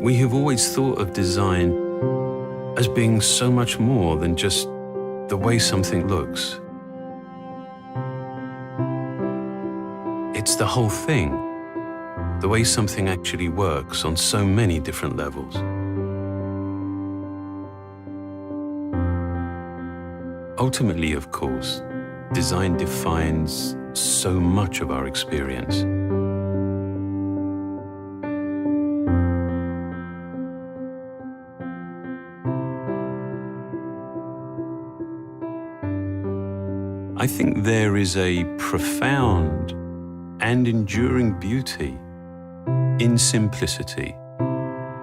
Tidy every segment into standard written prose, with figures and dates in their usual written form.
We have always thought of design as being so much more than just the way something looks. It's the whole thing, the way something actually works on so many different levels. Ultimately, of course, design defines so much of our experience. I think there is a profound and enduring beauty in simplicity,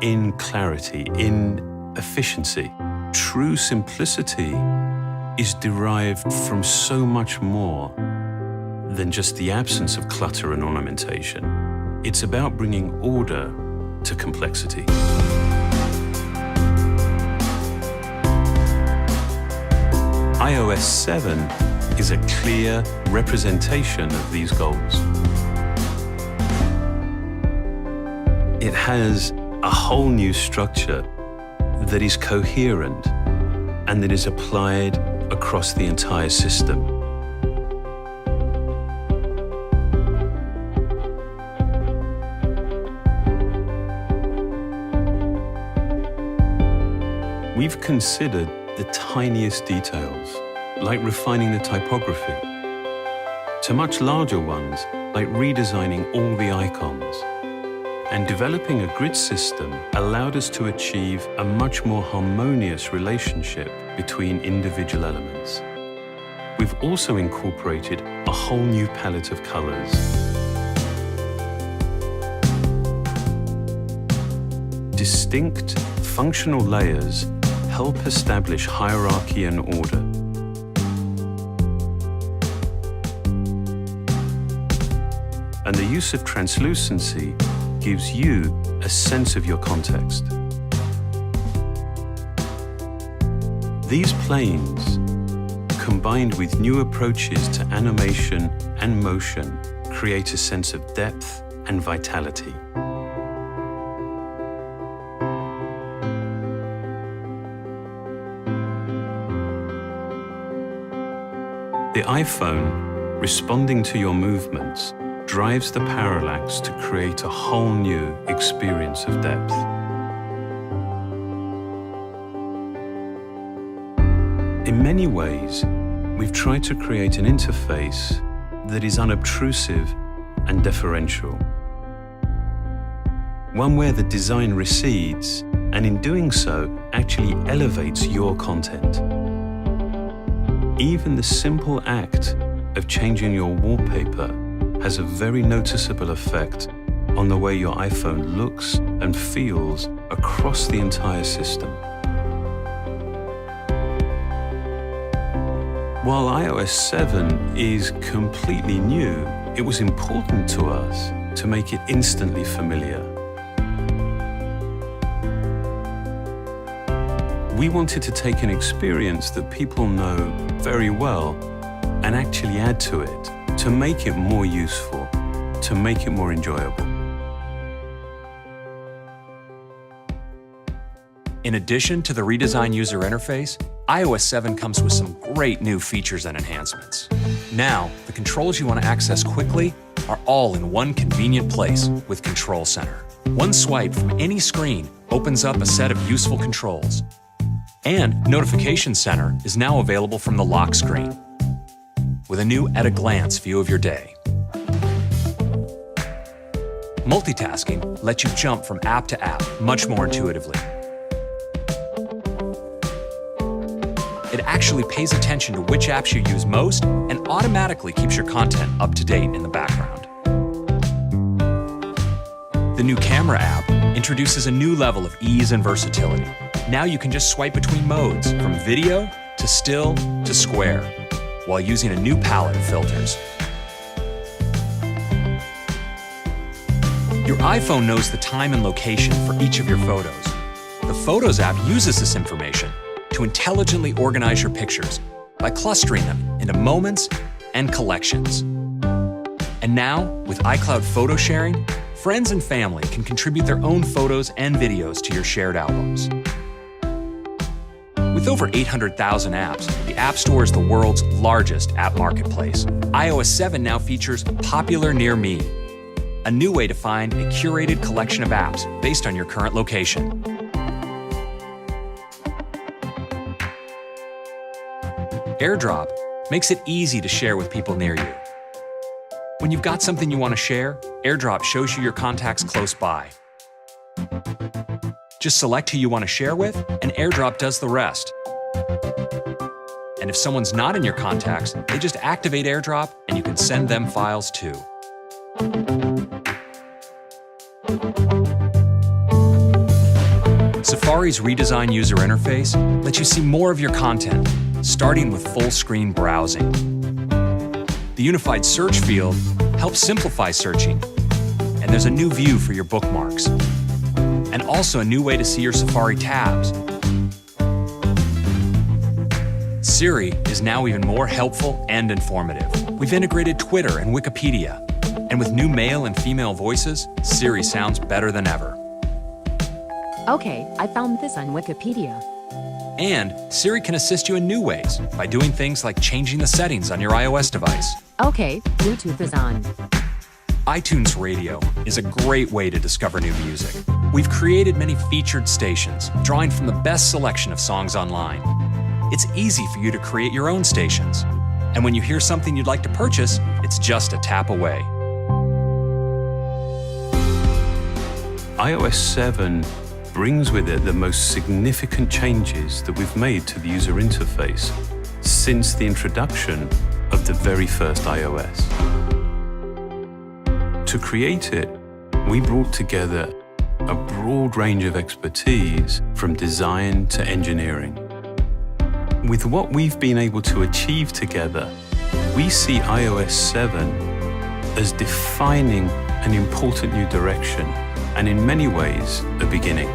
in clarity, in efficiency. True simplicity is derived from so much more than just the absence of clutter and ornamentation. It's about bringing order to complexity. iOS 7 is a clear representation of these goals. It has a whole new structure that is coherent and that is applied across the entire system. We've considered the tiniest details, like refining the typography, to much larger ones, like redesigning all the icons. And developing a grid system allowed us to achieve a much more harmonious relationship between individual elements. We've also incorporated a whole new palette of colors. Distinct, functional layers help establish hierarchy and order. And the use of translucency gives you a sense of your context. These planes, combined with new approaches to animation and motion, create a sense of depth and vitality. The iPhone, responding to your movements, drives the parallax to create a whole new experience of depth. In many ways, we've tried to create an interface that is unobtrusive and deferential. One where the design recedes, and in doing so, actually elevates your content. Even the simple act of changing your wallpaper has a very noticeable effect on the way your iPhone looks and feels across the entire system. While iOS 7 is completely new, it was important to us to make it instantly familiar. We wanted to take an experience that people know very well and actually add to it, to make it more useful, to make it more enjoyable. In addition to the redesigned user interface, iOS 7 comes with some great new features and enhancements. Now, the controls you want to access quickly are all in one convenient place with Control Center. One swipe from any screen opens up a set of useful controls. And Notification Center is now available from the lock screen, with a new at-a-glance view of your day. Multitasking lets you jump from app to app much more intuitively. It actually pays attention to which apps you use most and automatically keeps your content up to date in the background. The new Camera app introduces a new level of ease and versatility. Now you can just swipe between modes, from video to still to square, while using a new palette of filters. Your iPhone knows the time and location for each of your photos. The Photos app uses this information to intelligently organize your pictures by clustering them into moments and collections. And now, with iCloud photo sharing, Friends and family can contribute their own photos and videos to your shared albums. With over 800,000 apps, the App Store is the world's largest app marketplace. iOS 7 now features Popular Near Me, a new way to find a curated collection of apps based on your current location. AirDrop makes it easy to share with people near you. When you've got something you want to share, AirDrop shows you your contacts close by. Just select who you want to share with, and AirDrop does the rest. And if someone's not in your contacts, they just activate AirDrop and you can send them files too. Safari's redesigned user interface lets you see more of your content, starting with full-screen browsing. The unified search field helps simplify searching, and there's a new view for your bookmarks, and also a new way to see your Safari tabs. Siri is now even more helpful and informative. We've integrated Twitter and Wikipedia, and with new male and female voices, Siri sounds better than ever. Okay, I found this on Wikipedia. And Siri can assist you in new ways by doing things like changing the settings on your iOS device. Okay, Bluetooth is on. iTunes Radio is a great way to discover new music. We've created many featured stations, drawing from the best selection of songs online. It's easy for you to create your own stations. And when you hear something you'd like to purchase, it's just a tap away. iOS 7 brings with it the most significant changes that we've made to the user interface since the introduction of the very first iOS. To create it, we brought together a broad range of expertise from design to engineering. With what we've been able to achieve together, we see iOS 7 as defining an important new direction and in many ways a beginning.